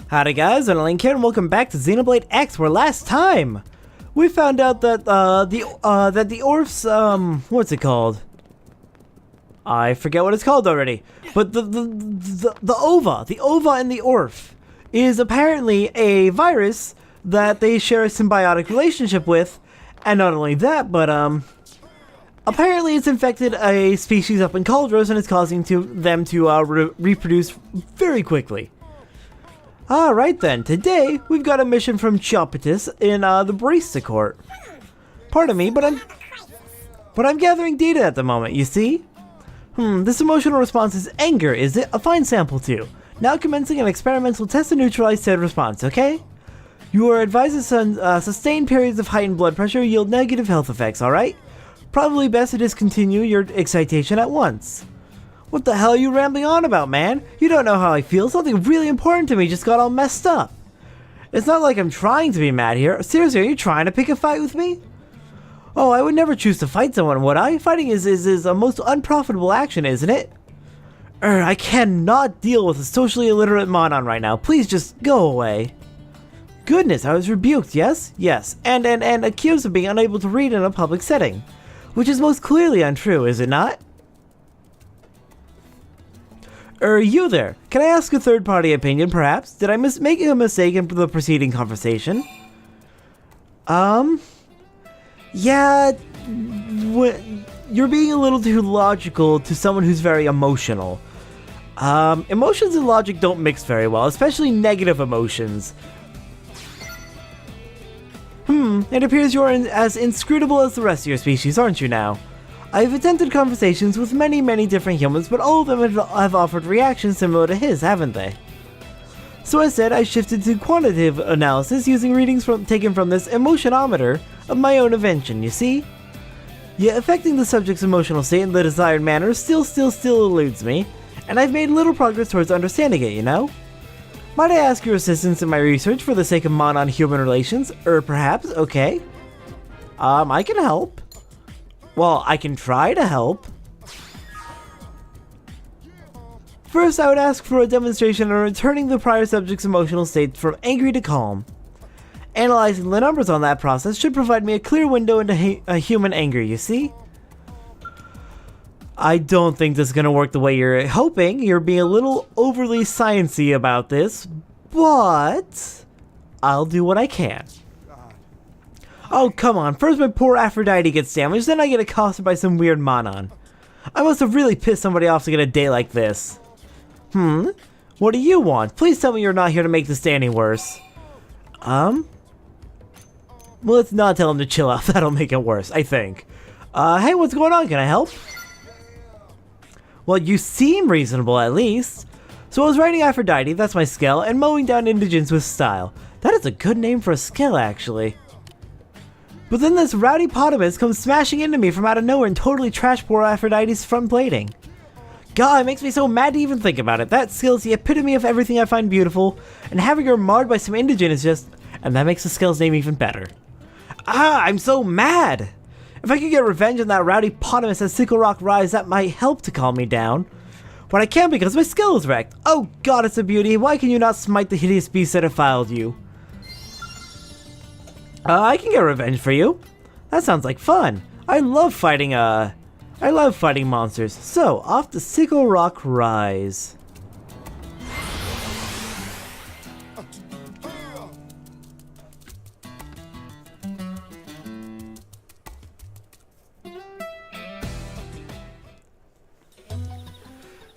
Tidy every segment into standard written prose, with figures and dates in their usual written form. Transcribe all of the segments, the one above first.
Howdy guys, OniLink here and welcome back to Xenoblade X, where last time we found out that the Orph's what's it called? I forget what it's called already. But the ova in the Orph is apparently a virus that they share a symbiotic relationship with, and not only that, but apparently it's infected a species up in Cauldros and it's causing them to reproduce very quickly. Alright then, today we've got a mission from Chopitus in the Barista Court. Pardon me, but I'm gathering data at the moment, you see? This emotional response is anger, is it? A fine sample too. Now commencing an experimental test to neutralize said response, okay? You are advised that sustained periods of heightened blood pressure yield negative health effects, alright? Probably best to discontinue your excitation at once. What the hell are you rambling on about, man? You don't know how I feel. Something really important to me just got all messed up. It's not like I'm trying to be mad here. Seriously, are you trying to pick a fight with me? Oh, I would never choose to fight someone, would I? Fighting is a most unprofitable action, isn't it? I cannot deal with a socially illiterate moron right now. Please just go away. Goodness, I was rebuked, yes? Yes, and accused of being unable to read in a public setting. Which is most clearly untrue, is it not? You there. Can I ask a third-party opinion, perhaps? Did I make a mistake in the preceding conversation? Yeah, you're being a little too logical to someone who's very emotional. Emotions and logic don't mix very well, especially negative emotions. It appears you're as inscrutable as the rest of your species, aren't you now? I've attempted conversations with many different humans, but all of them have offered reactions similar to his, haven't they? So instead, I shifted to quantitative analysis using readings taken from this emotionometer of my own invention, you see? Yet affecting the subject's emotional state in the desired manner still eludes me, and I've made little progress towards understanding it, you know? Might I ask your assistance in my research for the sake of monon-human relations? Perhaps, okay? I can help. Well, I can try to help. First, I would ask for a demonstration on returning the prior subject's emotional state from angry to calm. Analyzing the numbers on that process should provide me a clear window into human anger, you see? I don't think this is gonna work the way you're hoping. You're being a little overly sciencey about this, but I'll do what I can. Oh, come on. First my poor Aphrodite gets damaged, then I get accosted by some weird monon. I must have really pissed somebody off to get a day like this. What do you want? Please tell me you're not here to make this day any worse. Well, let's not tell him to chill out. That'll make it worse, I think. Hey, what's going on? Can I help? Well, you seem reasonable, at least. So I was riding Aphrodite, that's my skill, and mowing down indigents with style. That is a good name for a skill, actually. But then this rowdy potamus comes smashing into me from out of nowhere and totally trash poor Aphrodite's front plating. God, it makes me so mad to even think about it. That skill's the epitome of everything I find beautiful, and having her marred by some indigent is just... And that makes the skill's name even better. I'm so mad! If I could get revenge on that rowdy potamus at Sickle Rock Rise, that might help to calm me down. But I can't because my skill is wrecked. Oh god, it's a beauty. Why can you not smite the hideous beast that defiled you? I can get revenge for you. That sounds like fun. I love fighting monsters. So, off to Sickle Rock Rise.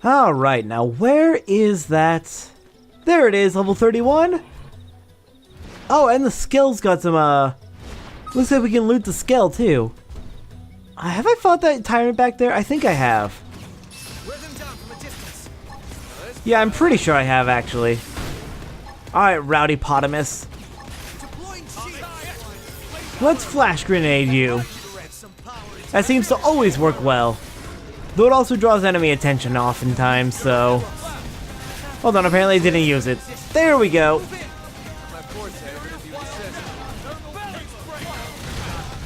Alright, now where is that? There it is, level 31. Oh, and the skill's got some, looks like we can loot the skill, too. Have I fought that tyrant back there? I think I have. Yeah, I'm pretty sure I have, actually. Alright, rowdy potamus. Let's flash grenade you. That seems to always work well. Though it also draws enemy attention oftentimes, so... Hold on, apparently I didn't use it. There we go.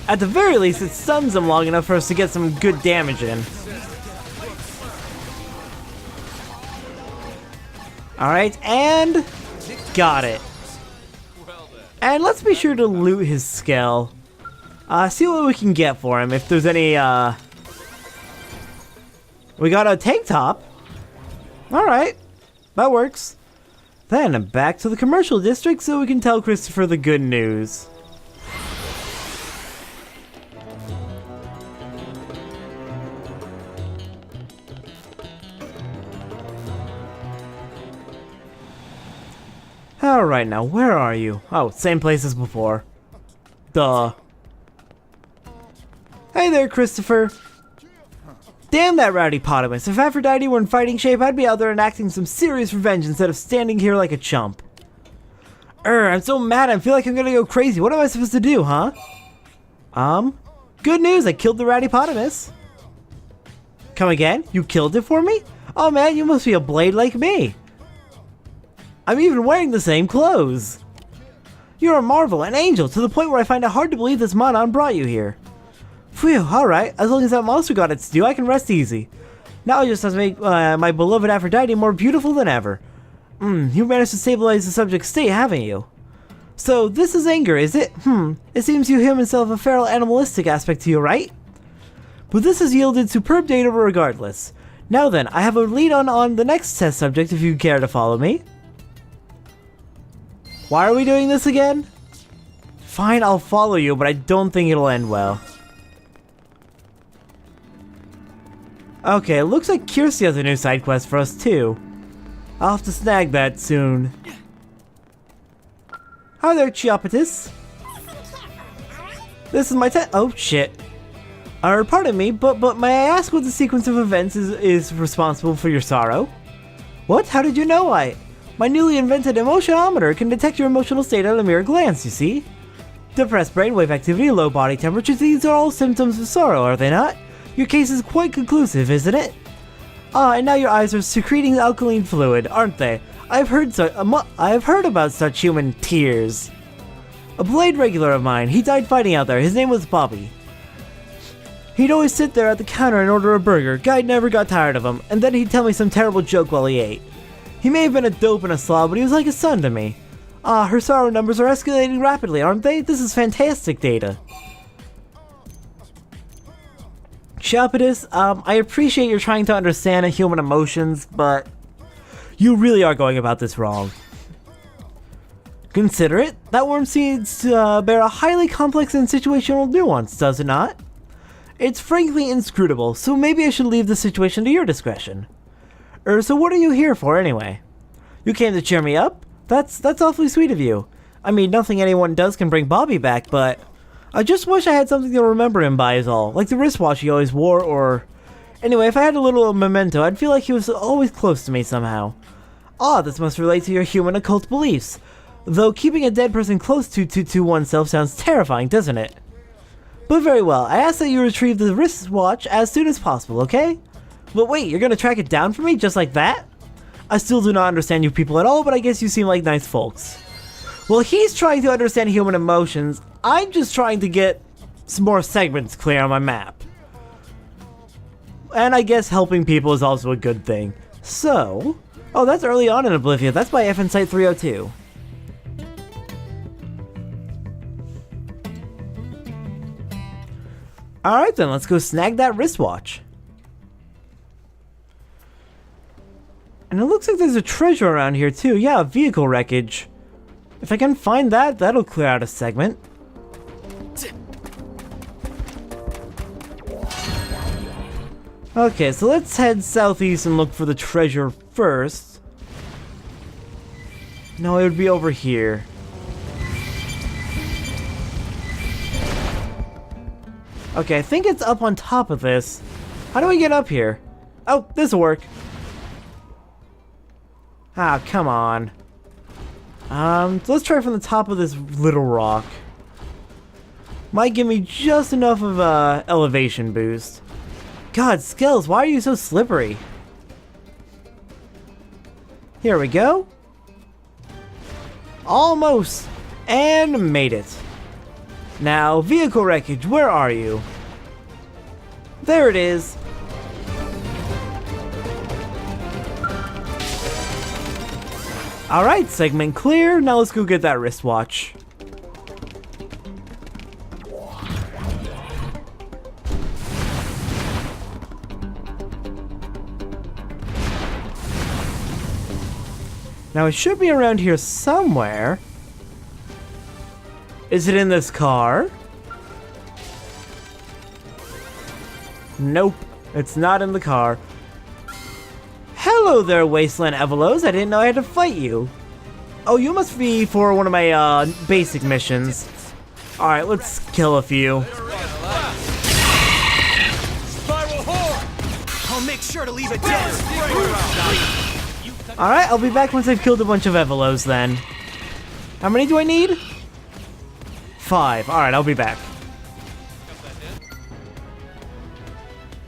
At the very least, it stuns them long enough for us to get some good damage in. Alright, and Got it. And let's be sure to loot his skull. See what we can get for him. If there's any, we got a tank top. Alright. That works. Then back to the commercial district so we can tell Christopher the good news. Alright, now where are you? Oh, same place as before. Duh. Hey there, Christopher. Damn that rowdy potamus. If Aphrodite were in fighting shape, I'd be out there enacting some serious revenge instead of standing here like a chump. I'm so mad I feel like I'm gonna go crazy. What am I supposed to do, huh? Good news, I killed the rowdy potamus. Come again? You killed it for me? Oh man, you must be a blade like me. I'm even wearing the same clothes. You're a marvel, an angel, to the point where I find it hard to believe this Monon brought you here. Phew, alright, as long as that monster got its due, I can rest easy. Now I just have to make my beloved Aphrodite more beautiful than ever. You managed to stabilize the subject's state, haven't you? So, this is anger, is it? It seems you humans still have a feral animalistic aspect to you, right? But this has yielded superb data regardless. Now then, I have a lead on the next test subject if you care to follow me. Why are we doing this again? Fine, I'll follow you, but I don't think it'll end well. Okay, it looks like Kirsty has a new side quest for us too. I'll have to snag that soon. Hi there, Chiapatis. This is my oh shit. Pardon me, but may I ask what the sequence of events is responsible for your sorrow? What? How did you know my newly invented emotionometer can detect your emotional state at a mere glance, you see? Depressed brainwave activity, low body temperature, these are all symptoms of sorrow, are they not? Your case is quite conclusive, isn't it? And now your eyes are secreting alkaline fluid, aren't they? I've heard about such human tears. A blade regular of mine, he died fighting out there, his name was Bobby. He'd always sit there at the counter and order a burger, guy never got tired of him, and then he'd tell me some terrible joke while he ate. He may have been a dope and a slob, but he was like a son to me. Her sorrow numbers are escalating rapidly, aren't they? This is fantastic data. Chiapatis, I appreciate you're trying to understand human emotions, but you really are going about this wrong. Consider it. That worm seems to bear a highly complex and situational nuance, does it not? It's frankly inscrutable, so maybe I should leave the situation to your discretion. So what are you here for, anyway? You came to cheer me up? That's awfully sweet of you. I mean, nothing anyone does can bring Bobby back, but I just wish I had something to remember him by is all. Like the wristwatch he always wore, or anyway, if I had a little memento, I'd feel like he was always close to me somehow. This must relate to your human occult beliefs. Though keeping a dead person close to oneself sounds terrifying, doesn't it? But very well, I ask that you retrieve the wristwatch as soon as possible, okay? But wait, you're gonna track it down for me just like that? I still do not understand you people at all, but I guess you seem like nice folks. Well, he's trying to understand human emotions. I'm just trying to get some more segments clear on my map. And I guess helping people is also a good thing. So, oh, that's early on in Oblivion. That's by FN Site 302. Alright then, let's go snag that wristwatch. And it looks like there's a treasure around here too. Yeah, vehicle wreckage. If I can find that, that'll clear out a segment. Okay, so let's head southeast and look for the treasure first. No, it would be over here. Okay, I think it's up on top of this. How do we get up here? Oh, this'll work. Ah, come on. So let's try from the top of this little rock. Might give me just enough of a elevation boost. God, Skills, why are you so slippery? Here we go. Almost. And made it. Now, vehicle wreckage, where are you? There it is. Alright, segment clear. Now let's go get that wristwatch. Now it should be around here somewhere. Is it in this car? Nope, it's not in the car. Hello there, Wasteland Evolos. I didn't know I had to fight you. Oh, you must be for one of my basic missions. Alright, let's kill a few. I'll make sure to leave it dead. Alright, I'll be back once I've killed a bunch of Evolos then. How many do I need? 5. Alright, I'll be back.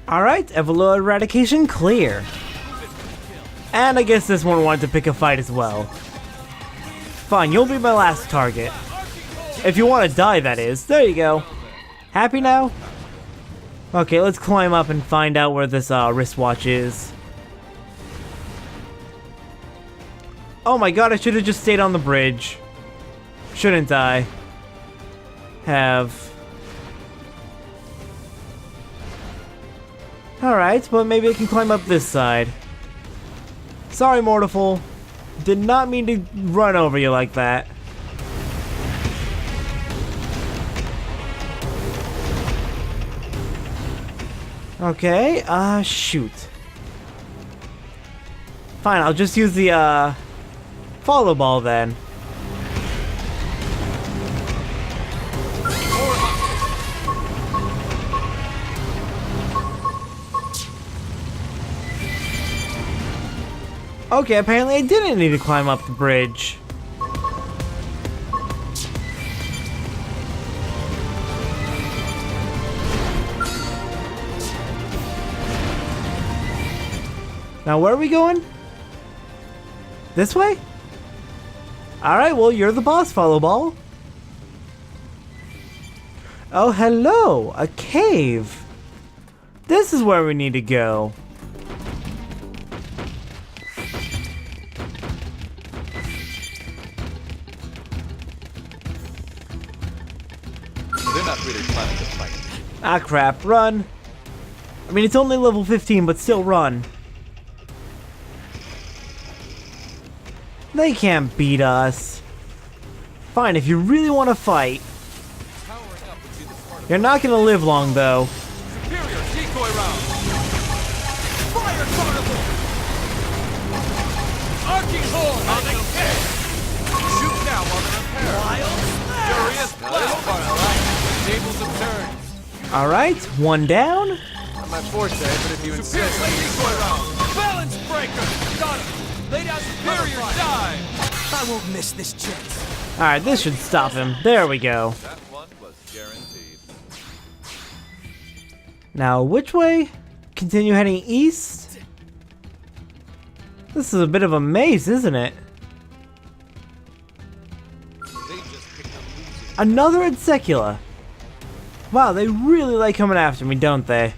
Alright, Evolo eradication clear. And I guess this one wanted to pick a fight as well. Fine, you'll be my last target. If you want to die, that is. There you go. Happy now? Okay, let's climb up and find out where this wristwatch is. Oh my god, I should have just stayed on the bridge. Shouldn't I? Have. Alright, but maybe I can climb up this side. Sorry, Mortiful. Did not mean to run over you like that. Okay, shoot. Fine, I'll just use the, follow ball then. Okay, apparently I didn't need to climb up the bridge. Now where are we going? This way? Alright, well you're the boss, Follow Ball. Oh, hello! A cave! This is where we need to go. They're not really planning to fight. Ah crap, run. I mean, it's only level 15, but still run. They can't beat us. Fine, if you really want to fight. You're not gonna live long, though. Superior decoy round. Fire carnival. Arcing horn on the head. Shoot now while they're repaired. Wild furious blast. Tables have turned. Alright, one down. Not my forte, but if you insist. Superior decoy round. Balance breaker. Got him. Lay down superior dive. I won't miss this chance. Alright, this should stop him. There we go. That one was guaranteed. Now, which way? Continue heading east? This is a bit of a maze, isn't it? Another Insecula. Wow, they really like coming after me, don't they?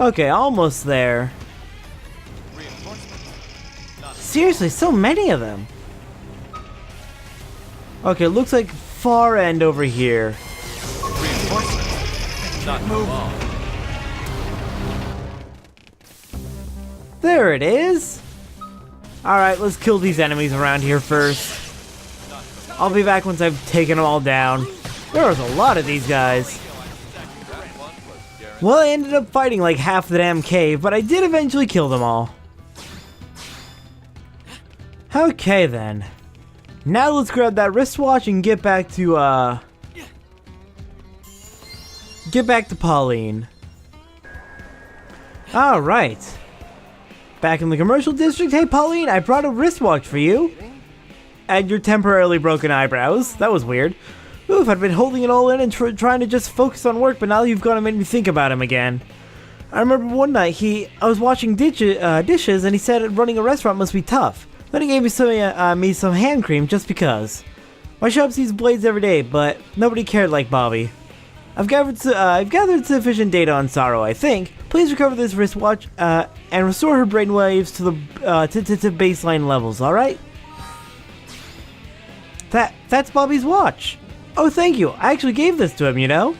Okay, almost there. Seriously, so many of them. Okay, looks like far end over here. Reinforcements. Not move on. There it is. Alright, let's kill these enemies around here first. I'll be back once I've taken them all down. There was a lot of these guys. Well, I ended up fighting like half the damn cave, but I did eventually kill them all. Okay then. Now let's grab that wristwatch and get back to, Pauline. Alright. Back in the commercial district. Hey Pauline, I brought a wristwatch for you. And your temporarily broken eyebrows. That was weird. Oof, I'd been holding it all in and trying to just focus on work, but now you've gone and made me think about him again. I remember one night I was washing dishes and he said running a restaurant must be tough. Then he gave me some hand cream just because. My shop sees blades every day, but nobody cared like Bobby. I've gathered sufficient data on Sorrow, I think, Please recover this wristwatch and restore her brainwaves to the to baseline levels. All right. That's Bobby's watch. Oh, thank you. I actually gave this to him. You know,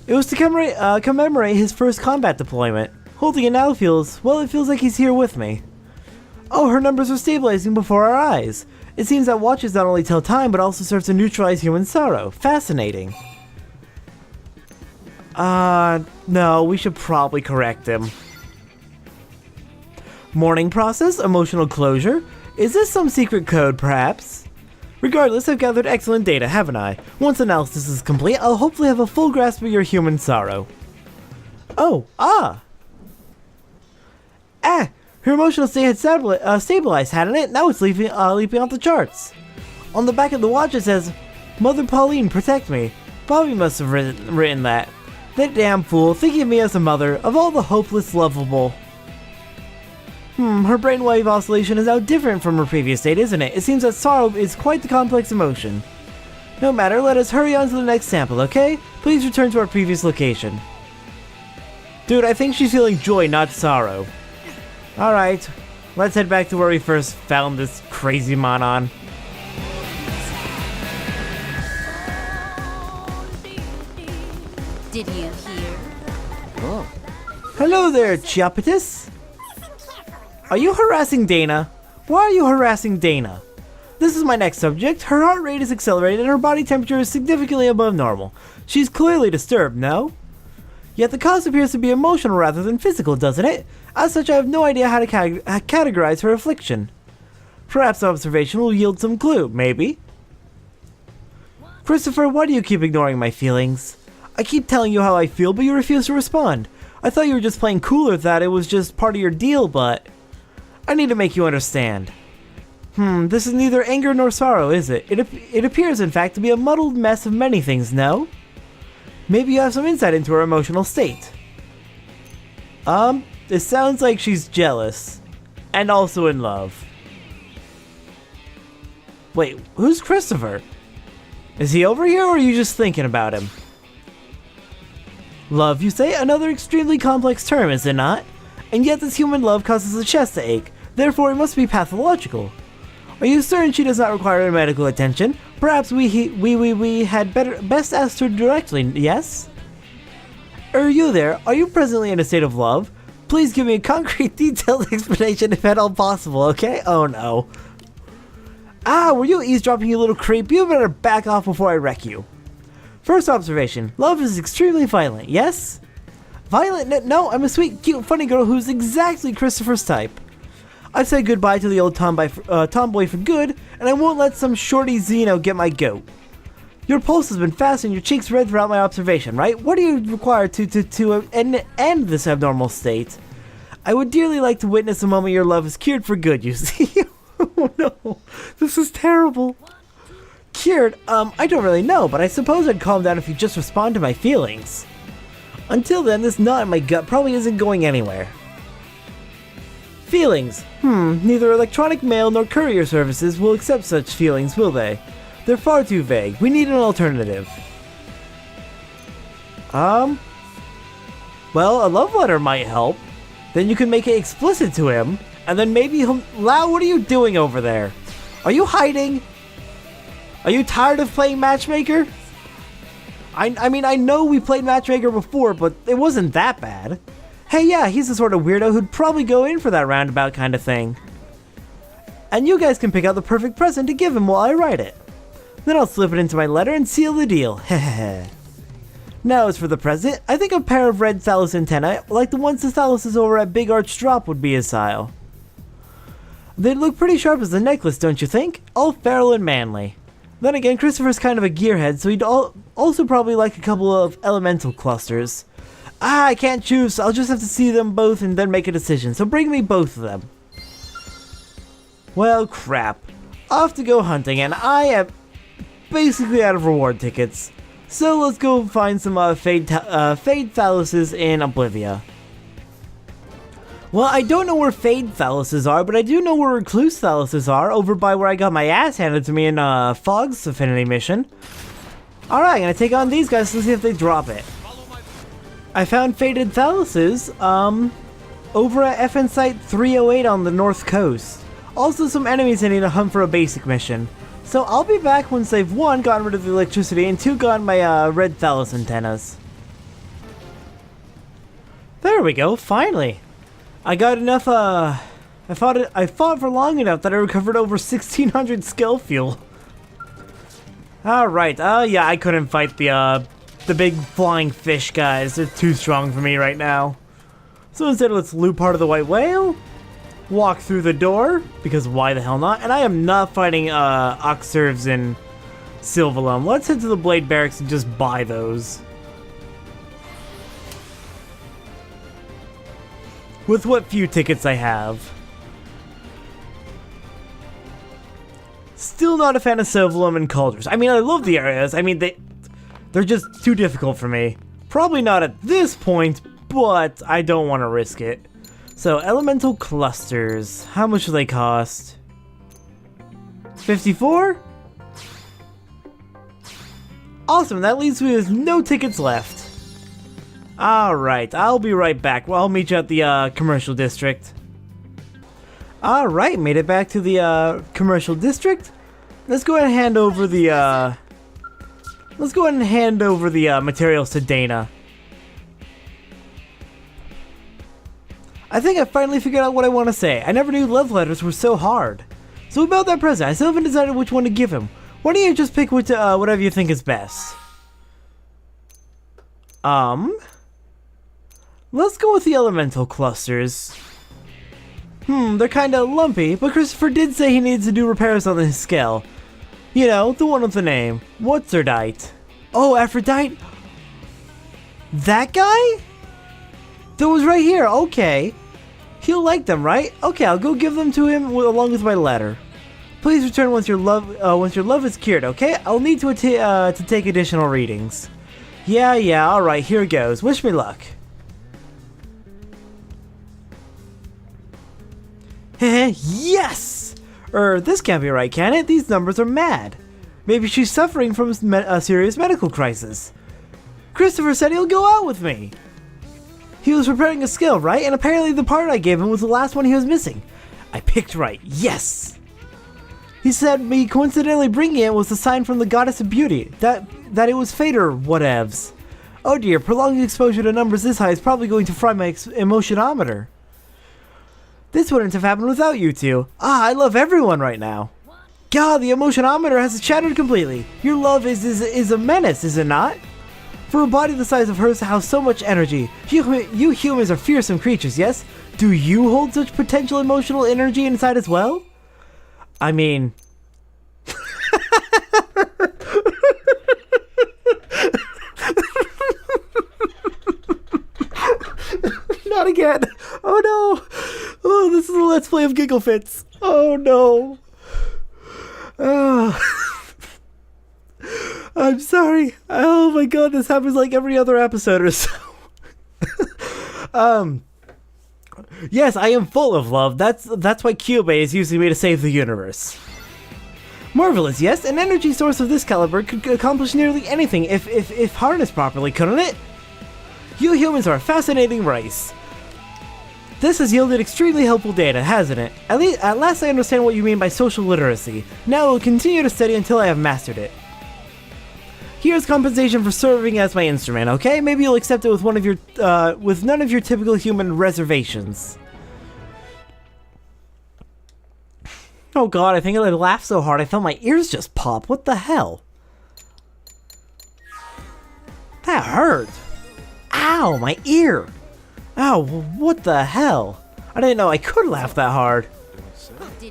it was to commemorate his first combat deployment. Holding it now feels like he's here with me. Oh, her numbers are stabilizing before our eyes. It seems that watches not only tell time, but also serve to neutralize human sorrow. Fascinating. No, we should probably correct him. Mourning process? Emotional closure? Is this some secret code, perhaps? Regardless, I've gathered excellent data, haven't I? Once analysis is complete, I'll hopefully have a full grasp of your human sorrow. Oh, her emotional state had stabilized, hadn't it? Now it's leaping off the charts. On the back of the watch it says, Mother Pauline, protect me. Bobby must have written that. That damn fool, thinking of me as a mother, of all the hopeless lovable. Her brainwave oscillation is now different from her previous state, isn't it? It seems that sorrow is quite the complex emotion. No matter, let us hurry on to the next sample, okay? Please return to our previous location. Dude, I think she's feeling joy, not sorrow. Alright, let's head back to where we first found this crazy monon. Did you hear? Oh. Hello there, Chiapatis. Are you harassing Dana? Why are you harassing Dana? This is my next subject. Her heart rate is accelerated and her body temperature is significantly above normal. She's clearly disturbed, no? Yet the cause appears to be emotional rather than physical, doesn't it? As such, I have no idea how to categorize her affliction. Perhaps observation will yield some clue, maybe? Christopher, why do you keep ignoring my feelings? I keep telling you how I feel, but you refuse to respond. I thought you were just playing cooler, that it was just part of your deal, but... I need to make you understand. This is neither anger nor sorrow, is it? It appears, in fact, to be a muddled mess of many things, no? Maybe you have some insight into her emotional state. It sounds like she's jealous. And also in love. Wait, who's Christopher? Is he over here, or are you just thinking about him? Love, you say? Another extremely complex term, is it not? And yet this human love causes the chest to ache. Therefore, it must be pathological. Are you certain she does not require medical attention? Perhaps we had best ask her directly, yes? You there? Are you presently in a state of love? Please give me a concrete, detailed explanation if at all possible, okay? Oh no. Were you eavesdropping, you little creep? You better back off before I wreck you. First observation, love is extremely violent, yes? Violent? No, I'm a sweet, cute, funny girl who's exactly Christopher's type. I've said goodbye to the old tomboy for good, and I won't let some shorty Xeno get my goat. Your pulse has been fast and your cheeks red throughout my observation, right? What do you require to end this abnormal state? I would dearly like to witness the moment your love is cured for good, you see. Oh no, this is terrible. Cured? I don't really know, but I suppose I'd calm down if you just respond to my feelings. Until then, this knot in my gut probably isn't going anywhere. Feelings. Neither electronic mail nor courier services will accept such feelings, will they? They're far too vague. We need an alternative. Well, a love letter might help. Then you can make it explicit to him, and then maybe he'll... Lau, what are you doing over there? Are you hiding? Are you tired of playing Matchmaker? I mean, I know we played Matchmaker before, but it wasn't that bad. Hey, yeah, he's the sort of weirdo who'd probably go in for that roundabout kind of thing. And you guys can pick out the perfect present to give him while I write it. Then I'll slip it into my letter and seal the deal. Hehehe. Now as for the present, I think a pair of red thallus antennae, like the ones the thalluses over at Big Arch Drop, would be his style. They'd look pretty sharp as a necklace, don't you think? All feral and manly. Then again, Christopher's kind of a gearhead, so he'd also probably like a couple of elemental clusters. I can't choose, I'll just have to see them both and then make a decision, so bring me both of them. Well, crap. Off to go hunting, and I am basically out of reward tickets. So let's go find some Fade Thalluses in Oblivia. Well, I don't know where Fade Thalluses are, but I do know where Recluse Thalluses are, over by where I got my ass handed to me in Fog's Affinity mission. Alright, I'm gonna take on these guys and see if they drop it. I found faded thaluses, over at FN Site 308 on the north coast. Also some enemies I need to hunt for a basic mission. So I'll be back once they've 1, gotten rid of the electricity, and 2, gotten my red thallus antennas. There we go, finally. I got enough, I fought for long enough that I recovered over 1,600 skill fuel. Alright, yeah, I couldn't fight the big flying fish guys. They're too strong for me right now. So instead, let's loot part of the white whale, walk through the door, because why the hell not? And I am not fighting Oxserves in Sylvalum. Let's head to the Blade Barracks and just buy those. With what few tickets I have. Still not a fan of Sylvalum and Caulders. I mean, I love the areas. I mean, they're just too difficult for me. Probably not at this point, but I don't want to risk it. So, elemental clusters. How much do they cost? 54? Awesome, that leaves me with no tickets left. Alright, I'll be right back. Well, I'll meet you at the commercial district. Alright, made it back to the commercial district. Let's go ahead and hand over the materials to Dana. I think I finally figured out what I want to say. I never knew love letters were so hard. So about that present, I still haven't decided which one to give him. Why don't you just pick whatever you think is best? Let's go with the elemental clusters. They're kinda lumpy, but Christopher did say he needs to do repairs on his scale. You know, the one with the name. What's her dite? Oh, Aphrodite? That guy? That was right here, okay. He'll like them, right? Okay, I'll go give them to him along with my letter. Please return once your love is cured, okay? I'll need to take additional readings. Yeah, alright, here goes. Wish me luck. Heh, yes! This can't be right, can it? These numbers are mad. Maybe she's suffering from a serious medical crisis. Christopher said he'll go out with me. He was preparing a skill, right? And apparently the part I gave him was the last one he was missing. I picked right, yes! He said me coincidentally bringing it was a sign from the goddess of beauty, that it was fate or whatevs. Oh dear, prolonged exposure to numbers this high is probably going to fry my emotionometer. This wouldn't have happened without you two. I love everyone right now. God, the emotionometer has shattered completely. Your love is a menace, is it not? For a body the size of hers to house so much energy, you humans are fearsome creatures, yes? Do you hold such potential emotional energy inside as well? I mean... Not again! Oh no! Oh, this is a Let's Play of Giggle Fits! Oh no! I'm sorry. Oh my god, this happens like every other episode or so. Yes, I am full of love. That's why Kyubey is using me to save the universe. Marvelous, yes? An energy source of this caliber could accomplish nearly anything if harnessed properly, couldn't it? You humans are a fascinating race. This has yielded extremely helpful data, hasn't it? At last I understand what you mean by social literacy. Now I will continue to study until I have mastered it. Here's compensation for serving as my instrument, okay? Maybe you'll accept it with with none of your typical human reservations. Oh god, I think I laughed so hard I felt my ears just pop. What the hell? That hurt. Ow, my ear. Ow, what the hell? I didn't know I could laugh that hard.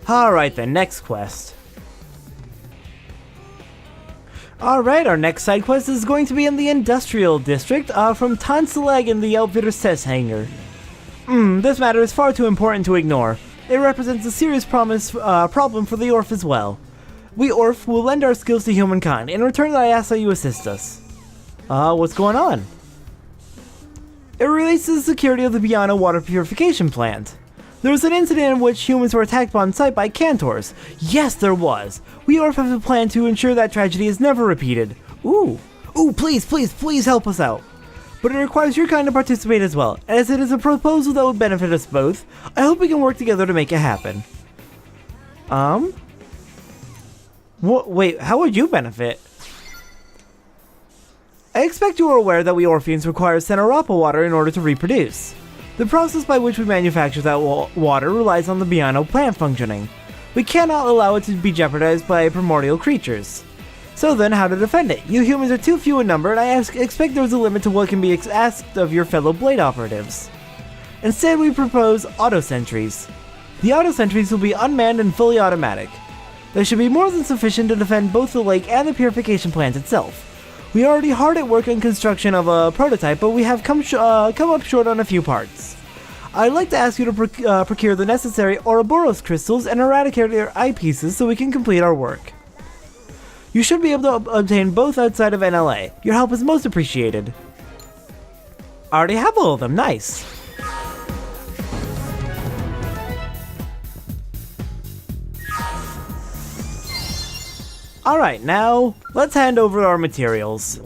Alright then, next quest. Alright, our next side quest is going to be in the Industrial District, from Tansaleg in the Outfitter's test hangar. This matter is far too important to ignore. It represents a serious problem for the Orf as well. We Orf will lend our skills to humankind. In return, I ask that you assist us. What's going on? It relates to the security of the Biana water purification plant. There was an incident in which humans were attacked on site by Cantors. Yes, there was. We Orf have a plan to ensure that tragedy is never repeated. Ooh, please help us out. but it requires your kind to participate as well. And as it is a proposal that would benefit us both, I hope we can work together to make it happen. Wait, how would you benefit? I expect you are aware that we Orpheans require Xenoblade water in order to reproduce. The process by which we manufacture that water relies on the Biano plant functioning. We cannot allow it to be jeopardized by primordial creatures. So then, how to defend it? You humans are too few in number, and I expect there is a limit to what can be asked of your fellow blade operatives. Instead, we propose auto-sentries. The auto-sentries will be unmanned and fully automatic. They should be more than sufficient to defend both the lake and the purification plant itself. We are already hard at work on construction of a prototype, but we have come up short on a few parts. I'd like to ask you to procure the necessary Ouroboros crystals and eradicator eyepieces so we can complete our work. You should be able to obtain both outside of NLA. Your help is most appreciated. I already have all of them, nice. Alright, now, let's hand over our materials.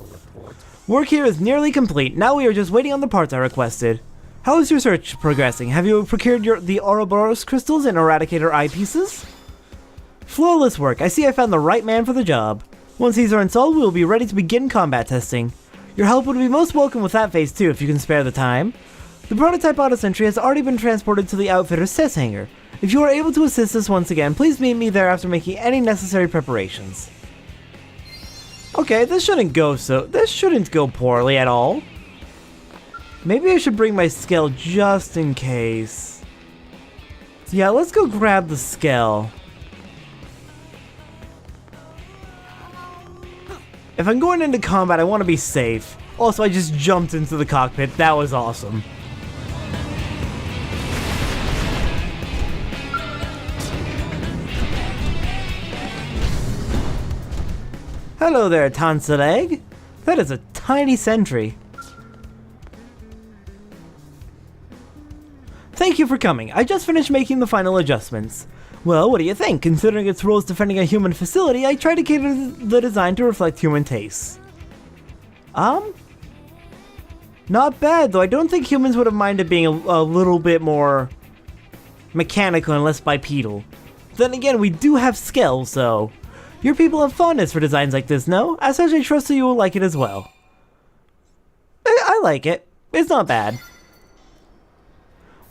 Work here is nearly complete, now we are just waiting on the parts I requested. How is your search progressing? Have you procured the Ouroboros crystals and eradicator eyepieces? Flawless work, I see I found the right man for the job. Once these are installed, we will be ready to begin combat testing. Your help would be most welcome with that phase too, if you can spare the time. The prototype auto-sentry has already been transported to the Outfitter's test hangar. If you are able to assist us once again, please meet me there after making any necessary preparations. Okay, this shouldn't go poorly at all. Maybe I should bring my scale just in case. Yeah, let's go grab the scale. If I'm going into combat, I want to be safe. Also, I just jumped into the cockpit. That was awesome. Hello there, Tansaleg. That is a tiny sentry. Thank you for coming. I just finished making the final adjustments. Well, what do you think? Considering its role as defending a human facility, I tried to cater the design to reflect human tastes. Not bad, though I don't think humans would have minded being a little bit more mechanical and less bipedal. Then again, we do have scale, so... Your people have fondness for designs like this, no? As such, I trust that you will like it as well. I like it. It's not bad.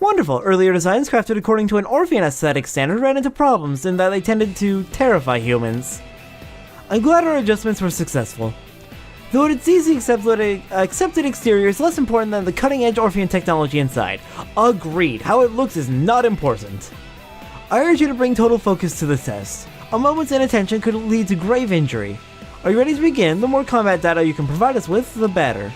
Wonderful. Earlier designs crafted according to an Orphean aesthetic standard ran into problems in that they tended to terrify humans. I'm glad our adjustments were successful. Though its easy accepted exterior is less important than the cutting-edge Orphean technology inside. Agreed. How it looks is not important. I urge you to bring total focus to this test. A moment's inattention could lead to grave injury. Are you ready to begin? The more combat data you can provide us with, the better.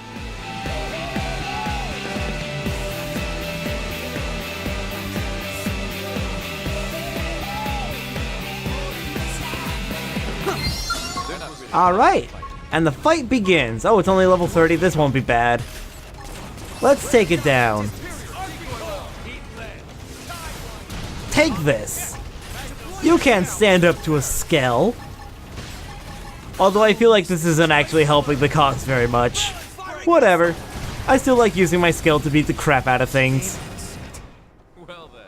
Alright, and the fight begins. Oh, it's only level 30, this won't be bad. Let's take it down. Take this. You can't stand up to a scale. Although I feel like this isn't actually helping the cause very much. Whatever. I still like using my skill to beat the crap out of things. Well then,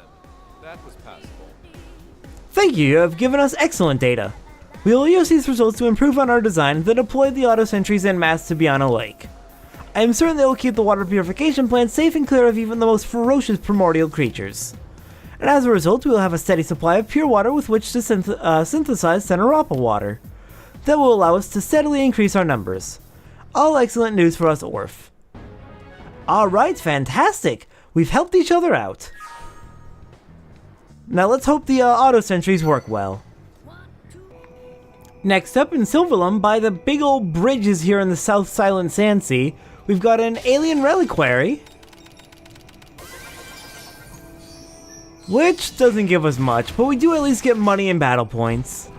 that was passable. Thank you, you have given us excellent data. We will use these results to improve on our design, then deploy the auto-sentries en masse to Biano Lake. I am certain they will keep the water purification plant safe and clear of even the most ferocious primordial creatures. And as a result, we will have a steady supply of pure water with which to synthesize Xenoblade water. That will allow us to steadily increase our numbers. All excellent news for us Orf. Alright, fantastic! We've helped each other out. Now let's hope the auto-sentries work well. Next up in Silverlum, by the big old bridges here in the South Silent Sand Sea, we've got an alien reliquary. Which doesn't give us much, but we do at least get money and battle points.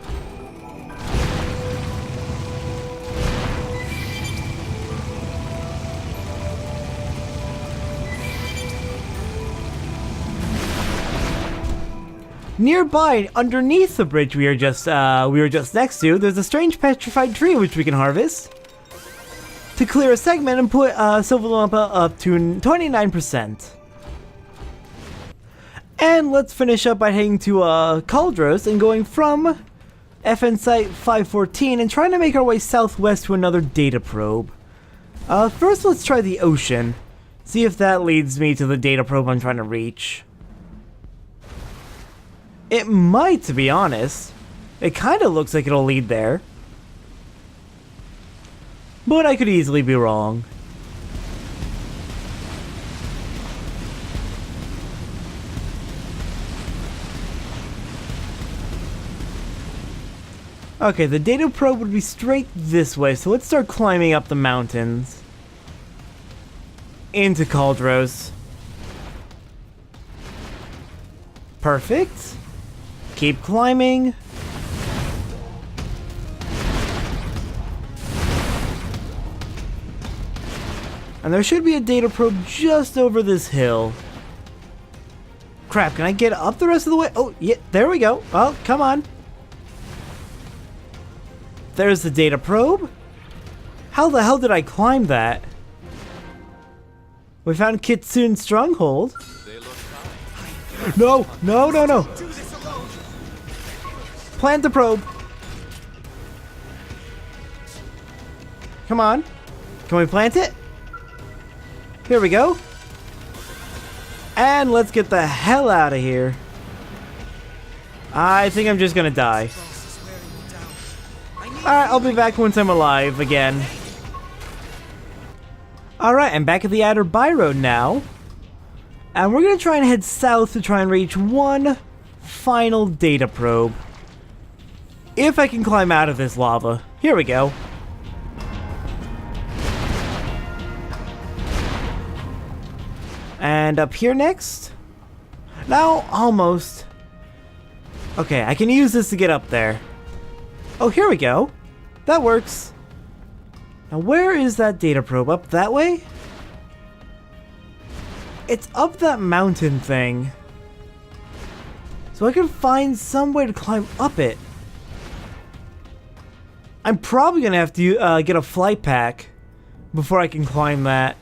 Nearby, underneath the bridge we were just next to, there's a strange petrified tree which we can harvest. to clear a segment and put Silver Lampa up to 29%. And let's finish up by heading to Cauldros and going from FN Site 514 and trying to make our way southwest to another data probe. First, let's try the ocean. See if that leads me to the data probe I'm trying to reach. It might, to be honest. It kind of looks like it'll lead there. But I could easily be wrong. Okay, the data probe would be straight this way, so let's start climbing up the mountains. Into Cauldros. Perfect. Keep climbing. And there should be a data probe just over this hill. Crap, can I get up the rest of the way? Oh, yeah, there we go. Well, come on. There's the data probe. How the hell did I climb that? We found Kitsune's stronghold. No, no, no, no. Plant the probe. Come on. Can we plant it? Here we go. And let's get the hell out of here. I think I'm just gonna die. Alright, I'll be back once I'm alive again. Alright, I'm back at the Outer Byroad now. And we're gonna try and head south to try and reach one final data probe. If I can climb out of this lava. Here we go. And up here next? No, almost. Okay, I can use this to get up there. Oh, here we go. That works. Now, where is that data probe? Up that way? It's up that mountain thing. So I can find some way to climb up it. I'm probably gonna have to get a flight pack before I can climb that.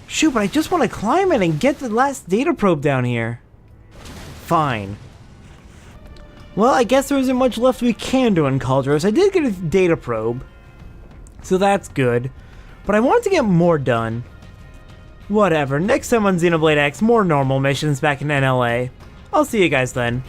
Shoot, but I just want to climb it and get the last data probe down here. Fine. Well, I guess there isn't much left we can do in Cauldros. I did get a data probe, so that's good. But I wanted to get more done. Whatever, next time on Xenoblade X, more normal missions back in NLA. I'll see you guys then.